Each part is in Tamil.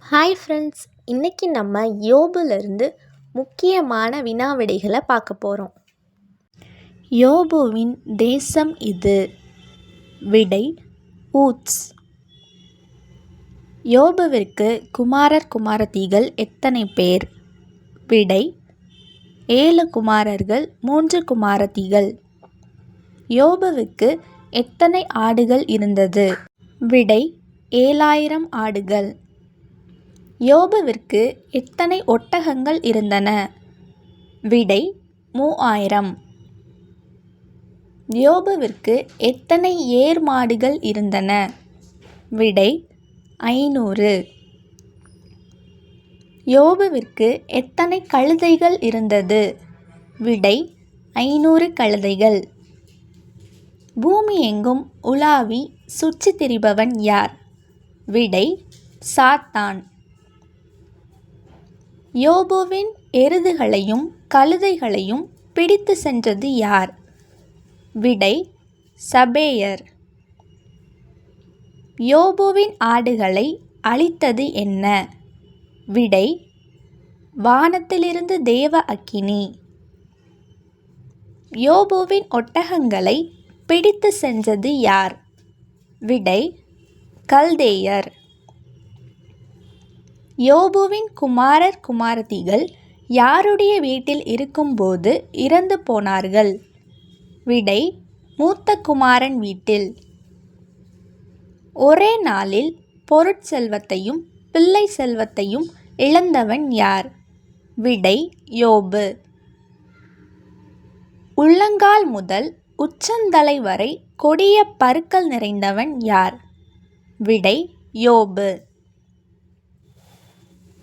ஹாய் ஃப்ரெண்ட்ஸ், இன்றைக்கி நம்ம யோபுலேருந்து முக்கியமான வினாவிடைகளை பார்க்க போகிறோம். யோபுவின் தேசம் இது. விடை ஊத்ஸ். யோபுவிற்கு குமாரர் குமாரத்திகள் எத்தனை பேர்? விடை 7 குமாரர்கள் 3 குமாரத்திகள். யோபுவுக்கு எத்தனை ஆடுகள் இருந்தது? விடை 7000 ஆடுகள். யோபுவிற்கு எத்தனை ஒட்டகங்கள் இருந்தன? விடை 3000. யோபுவிற்கு எத்தனை ஏர் மாடுகள் இருந்தன? விடை 500. யோபுவிற்கு எத்தனை கழுதைகள் இருந்தது? விடை 500 கழுதைகள். பூமி எங்கும் உலாவி சுற்றி திரிபவன் யார்? விடை சாத்தான். யோபுவின் எருதுகளையும் கழுதைகளையும் பிடித்து சென்றது யார்? விடை சபேயர். யோபுவின் ஆடுகளை அழித்தது என்ன? விடை வானத்திலிருந்து தேவ அக்கினி. யோபுவின் ஒட்டகங்களை பிடித்து சென்றது யார்? விடை கல்தேயர். யோபுவின் குமாரர் குமாரத்திகள் யாருடைய வீட்டில் இருக்கும்போது இறந்து போனார்கள்? விடை மூத்த குமாரன் வீட்டில். ஒரே நாளில் பொருட்செல்வத்தையும் பிள்ளை செல்வத்தையும் இழந்தவன் யார்? விடை யோபு. உள்ளங்கால் முதல் உச்சந்தலை வரை கொடிய பருக்கள் நிறைந்தவன் யார்? விடை யோபு.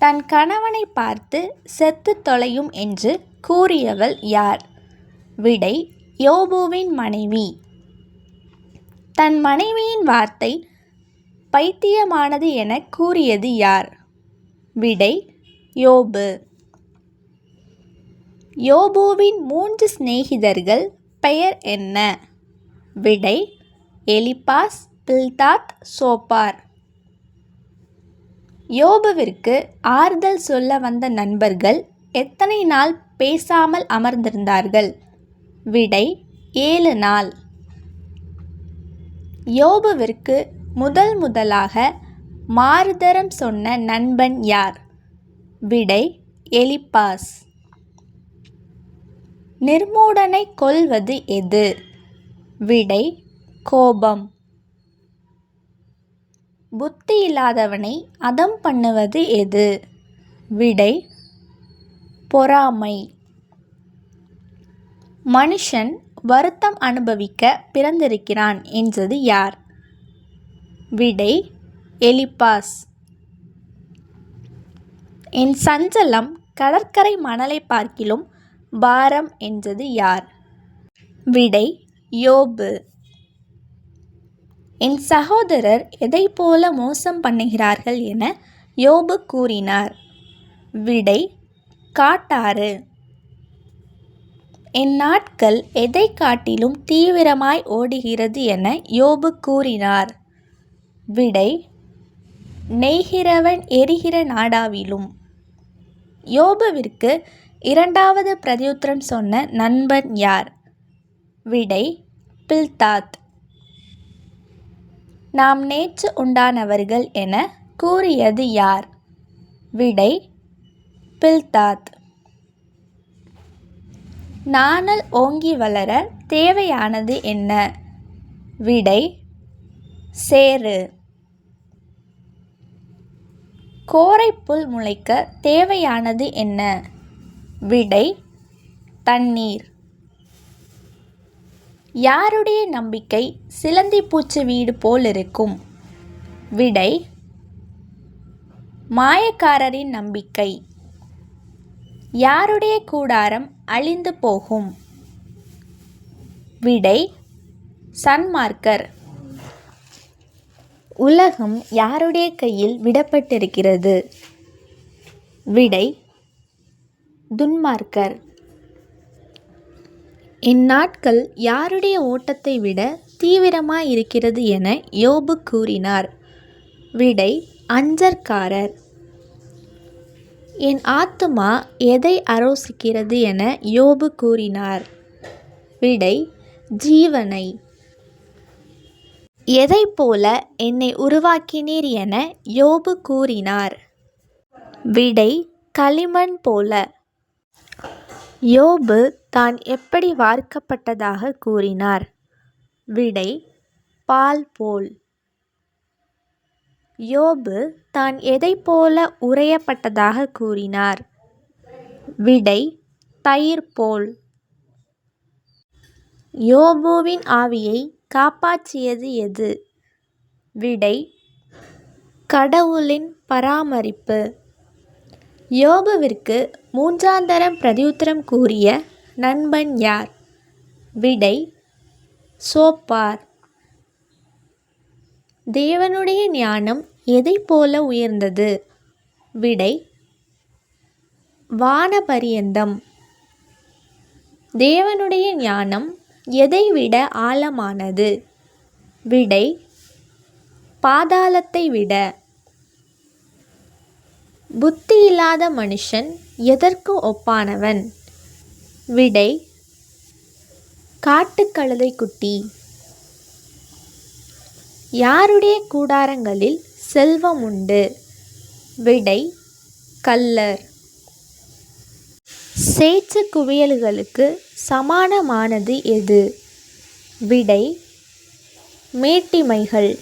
தன் கணவனை பார்த்து செத்து தொலையும் என்று கூறியவள் யார்? விடை யோபுவின் மனைவி. தன் மனைவியின் வார்த்தை பைத்தியமானது என கூறியது யார்? விடை யோபு. யோபுவின் 3 சிநேகிதர்கள் பெயர் என்ன? விடை எலிப்பாஸ், பில்தாத், சோப்பார். யோபுவிற்கு ஆறுதல் சொல்ல வந்த நண்பர்கள் எத்தனை நாள் பேசாமல் அமர்ந்திருந்தார்கள்? விடை 7 நாள். யோபுவிற்கு முதலாக மாறுதரம் சொன்ன நண்பன் யார்? விடை எலிப்பாஸ். நிர்மூடனை கொல்வது எது? விடை கோபம். புத்தி இல்லாதவனை அதம் பண்ணுவது எது? விடை பொறாமை. மனுஷன் வருத்தம் அனுபவிக்க பிறந்திருக்கிறான் என்றது யார்? விடை எலிப்பாஸ். என் சஞ்சலம் கடற்கரை மணலை பார்க்கிலும் பாரம் என்றது யார்? விடை யோபு. என் சகோதரர் எதை போல மோசம் பண்ணுகிறார்கள் என யோபு கூறினார்? விடை காட்டாறு. என் நாட்கள் எதை காட்டிலும் தீவிரமாய் ஓடுகிறது என யோபு கூறினார்? விடை நெய்கிறவன் எரிகிற நாடாவிலும். யோபுவிற்கு 2வது பிரதியுத்தரம் சொன்ன நண்பன் யார்? விடை பில்தாத். நாம் நேற்று உண்டானவர்கள் என கூறியது யார்? விடை பில்தாத். நாணல் ஓங்கி வளர தேவையானது என்ன? விடை சேறு. கோரைப்புல் முளைக்க தேவையானது என்ன? விடை தண்ணீர். யாருடைய நம்பிக்கை சிலந்தி பூச்சி வீடு போல் இருக்கும்? விடை மாயக்காரரின் நம்பிக்கை. யாருடைய கூடாரம் அழிந்து போகும்? விடை சன்மார்க்கர். உலகம் யாருடைய கையில் விடப்பட்டிருக்கிறது? விடை துன்மார்க்கர். என் நாட்கள் யாருடைய ஓட்டத்தை விட தீவிரமாயிருக்கிறது என யோபு கூறினார்? விடை அஞ்சற்காரர். என் ஆத்துமா எதை ஆரோசிக்கிறது என யோபு கூறினார். விடை ஜீவனை. எதைப்போல என்னை உருவாக்கினீர் என யோபு கூறினார். விடை களிமண் போல. யோபு தான் எப்படி வார்க்கப்பட்டதாக கூறினார். விடை பால் போல். யோபு தான் எதைப்போல உறையப்பட்டதாக கூறினார். விடை தயிர் போல். யோபுவின் ஆவியை காப்பாற்றியது எது. விடை கடவுளின் பராமரிப்பு. யோபுவிற்கு மூன்றாந்தரம் பிரதியுத்தரம் கூறிய நண்பன் யார். விடை சோப்பார். தேவனுடைய ஞானம் எதைப்போல உயர்ந்தது. விடை வானபரியந்தம். தேவனுடைய ஞானம் எதைவிட ஆழமானது. விடை பாதாளத்தை விட. புத்தி இல்லாத மனுஷன் எதற்கு ஒப்பானவன். விடை காட்டுக்கழுதை குட்டி. யாருடைய கூடாரங்களில் செல்வம் உண்டு. விடை கள்ளர். சேற்று குவியல்களுக்கு சமானமானது எது. விடை மேட்டிமைகள்.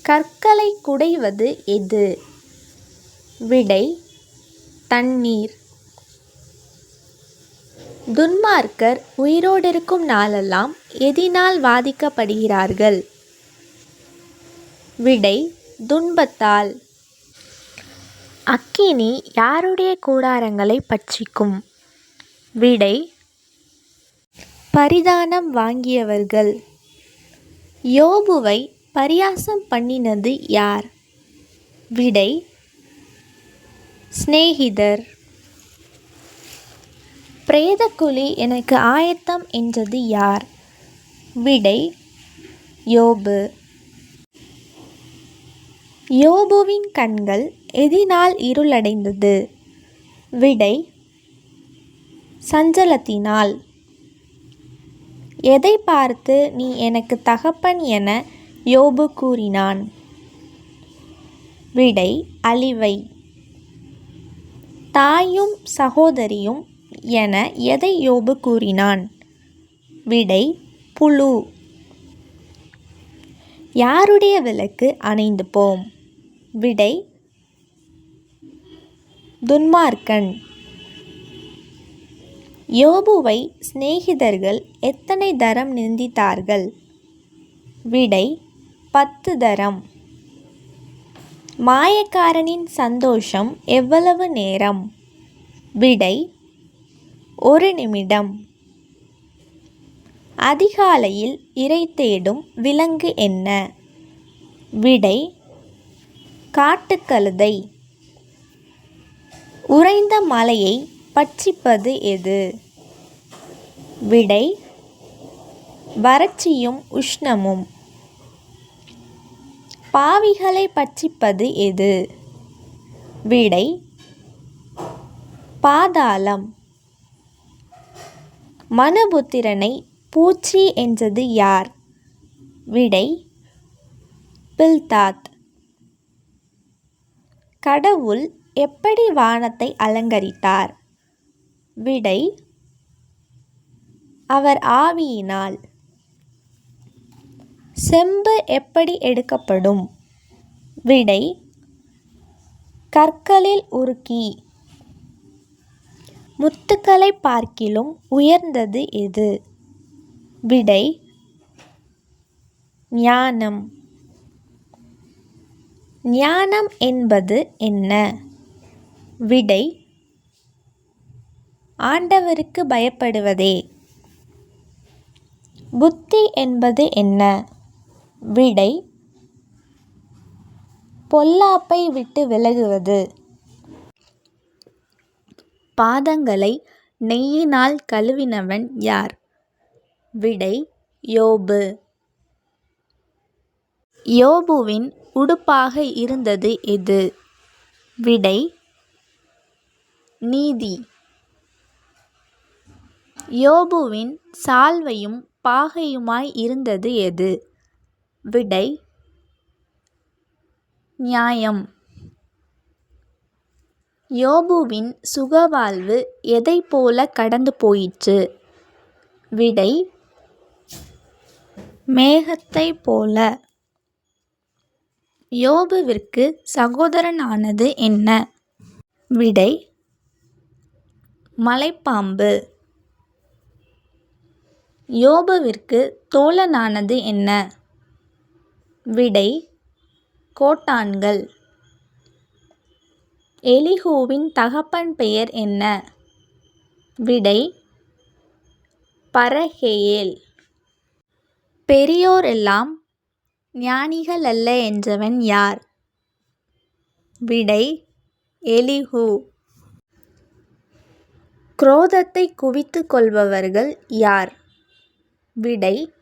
கற்களை குடைவது எது. விடை தண்ணீர். துன்மார்க்கர் உயிரோடிருக்கும் நாளெல்லாம் எதினால் வாதிக்கப்படுகிறார்கள். விடை துன்பத்தால். அக்கினி யாருடைய கூடாரங்களை பட்சிக்கும். விடை பரிதானம் வாங்கியவர்கள். யோபுவை பரியாசம் பண்ணினது யார். விடை சிநேகிதர். பிரேதக்குழி எனக்கு ஆயத்தம் என்றது யார். விடை யோபு. யோபுவின் கண்கள் எதினால் இருளடைந்தது. விடை சஞ்சலத்தினால். எதை பார்த்து நீ எனக்கு தகப்பன் என யோபு கூறினான். விடை அழிவை. தாயும் சகோதரியும் என எதை யோபு கூறினான். விடை புழு. யாருடைய விளக்கு அணைந்து போம். விடை துன்மார்க்கன். யோபுவை சிநேகிதர்கள் எத்தனை தரம் நிந்தித்தார்கள். விடை 10 தரம். மாயக்காரனின் சந்தோஷம் எவ்வளவு நேரம். விடை 1 நிமிடம். அதிகாலையில் இரை தேடும் விலங்கு என்ன. விடை காட்டுக்கழுதை. உறைந்த மலையை பட்சிப்பது எது. விடை வறட்சியும் உஷ்ணமும். பாவிகளை பட்சிப்பது எது. விடை பாதாளம். மனுபுத்திரனை பூச்சி என்றது யார். விடை பில்தாத். கடவுள் எப்படி வானத்தை அலங்கரித்தார். விடை அவர் ஆவியினால். செம்பு எப்படி எடுக்கப்படும். விடை கற்களில் உருக்கி. முத்துக்களை பார்க்கிலும் உயர்ந்தது எது. விடை ஞானம். ஞானம் என்பது என்ன. விடை ஆண்டவருக்கு பயப்படுவதே. புத்தி என்பது என்ன. விடை பொல்லாப்பை விட்டு விலகுவது. பாதங்களை நெய்யினால் கழுவினவன் யார். விடை யோபு. யோபுவின் உடுப்பாக இருந்தது எது. விடை நீதி. யோபுவின் சால்வையும் பாகையுமாய் இருந்தது எது? விடை நியாயம். யோபுவின் சுகவாழ்வு எதைப் போல கடந்து போயிற்று? விடை மேகத்தைப் போல. யோபுவிற்கு சகோதரனானது என்ன? விடை மலைப்பாம்பு. யோபுவிற்கு தோழனானது என்ன? விடை கோட்டான்கள். எலிகூவின் தகப்பன் பெயர் என்ன? விடை பரகெயேல். பெரியோர் எல்லாம் ஞானிகள் அல்ல என்றவன் யார்? விடை எலிகூ. குரோதத்தை குவித்து கொள்பவர்கள் யார்? விடை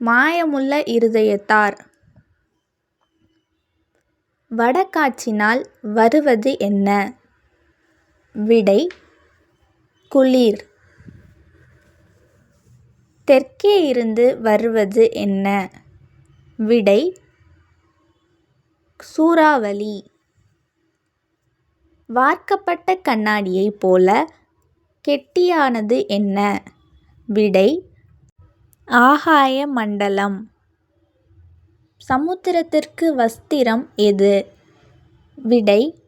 மாயமுள்ள இருதயத்தார். வடகாற்றினால் வருவது என்ன? விடை குளிர். தெற்கே இருந்து வருவது என்ன? விடை சூறாவளி. வார்க்கப்பட்ட கண்ணாடியைப் போல கெட்டியானது என்ன? விடை ஆகாய மண்டலம். சமுத்திரத்திற்கு வஸ்திரம் எது? விடை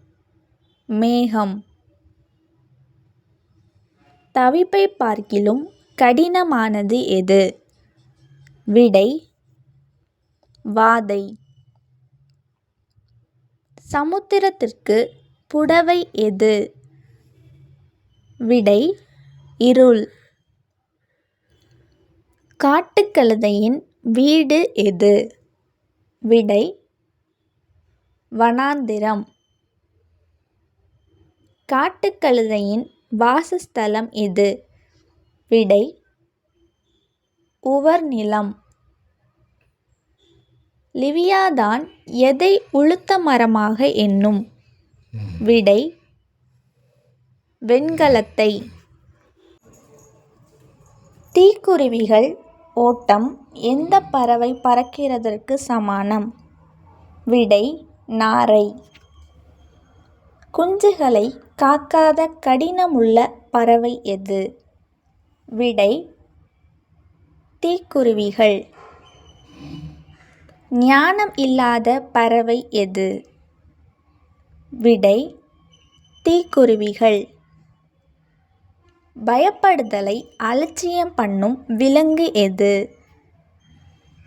மேகம். தவிப்பை பார்க்கிலும் கடினமானது எது? விடை வாதை. சமுத்திரத்திற்கு புடவை எது? விடை இருள். காட்டுக்கழுதையின் வீடு எது? விடை வனாந்திரம். காட்டுக்கழுதையின் வாசஸ்தலம் எது? விடை உவர்நிலம். லிவியாதான் எதை உளுத்த மரமாக எண்ணும்? விடை வெண்கலத்தை. தீக்குருவிகள் ஓட்டம் எந்த பறவை பறக்கிறதற்கு சமானம்? விடை நாரை. குஞ்சுகளை காக்காத கடினமுள்ள பறவை எது? விடை தீக்குருவிகள். ஞானம் இல்லாத பறவை எது? விடை தீக்குருவிகள். பயப்படுதலை அலட்சியம் பண்ணும் விலங்கு எது?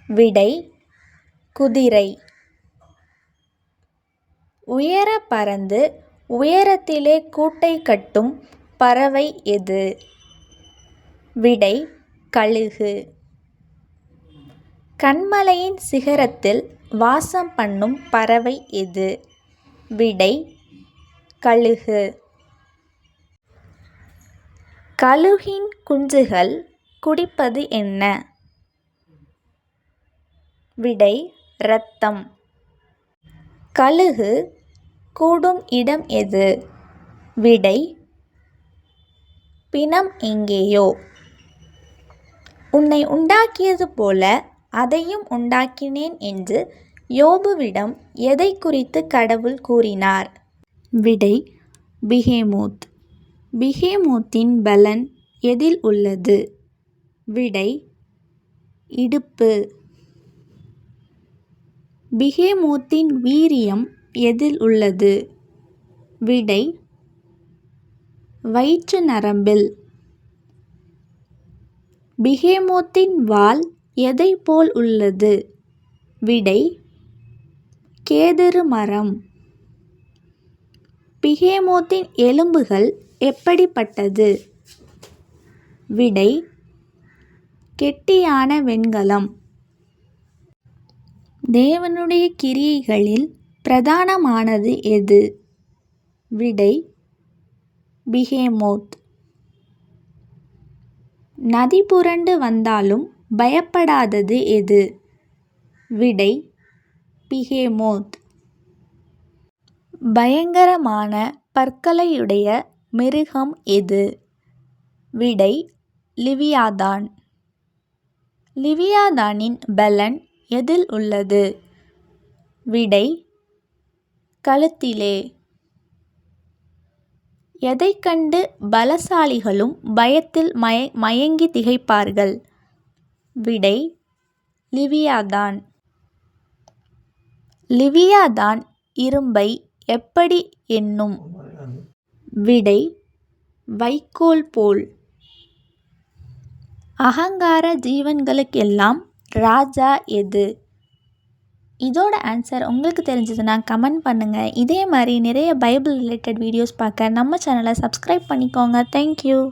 விடை குதிரை. உயர பறந்து உயரத்திலே கூட்டை கட்டும் பறவை எது? விடை கழுகு. கன்மலையின் சிகரத்தில் வாசம் பண்ணும் பறவை எது? விடை கழுகு. கழுகின் குஞ்சுகள் குடிப்பது என்ன? விடை இரத்தம். கழுகு கூடும் இடம் எது? விடை பிணம் எங்கேயோ. உன்னை உண்டாக்கியது போல அதையும் உண்டாக்கினேன் என்று யோபுவிடம் எதை குறித்து கடவுள் கூறினார்? விடை பிகேமோத். பிகேமோத்தின் பலன் எதில் உள்ளது? விடை இடுப்பு. பிகேமோத்தின் வீரியம் எதில் உள்ளது? விடை வயிற்று நரம்பில். பிகேமோத்தின் வால் எதை போல் உள்ளது? விடை கேதுரு மரம். பிகேமோத்தின் எலும்புகள் எப்படிப்பட்டது? விடை கெட்டியான வெண்கலம். தேவனுடைய கிரியைகளில் பிரதானமானது எது? விடை பிகேமோத். நதி புரண்டு வந்தாலும் பயப்படாதது எது? விடை பிகேமோத். பயங்கரமான பற்களையுடைய மிருகம் எது? விடை லிவியாதான். லிவியாதானின் பலன் எதில் உள்ளது? விடை கழுத்திலே. எதைக் கண்டு பலசாலிகளும் பயத்தில் மயங்கி திகைப்பார்கள்? விடை லிவியாதான். லிவியாதான் இரும்பை எப்படி எண்ணும்? விடை வைக்கோல் போல். அகங்கார ஜீவன்களுக்கெல்லாம் ராஜா எது? இதோட ஆன்சர் உங்களுக்கு தெரிஞ்சதுன்னா கமெண்ட் பண்ணுங்கள். இதே மாதிரி நிறைய பைபிள் ரிலேட்டட் வீடியோஸ் பார்க்க நம்ம சேனலை சப்ஸ்கிரைப் பண்ணிக்கோங்க. தேங்க்யூ.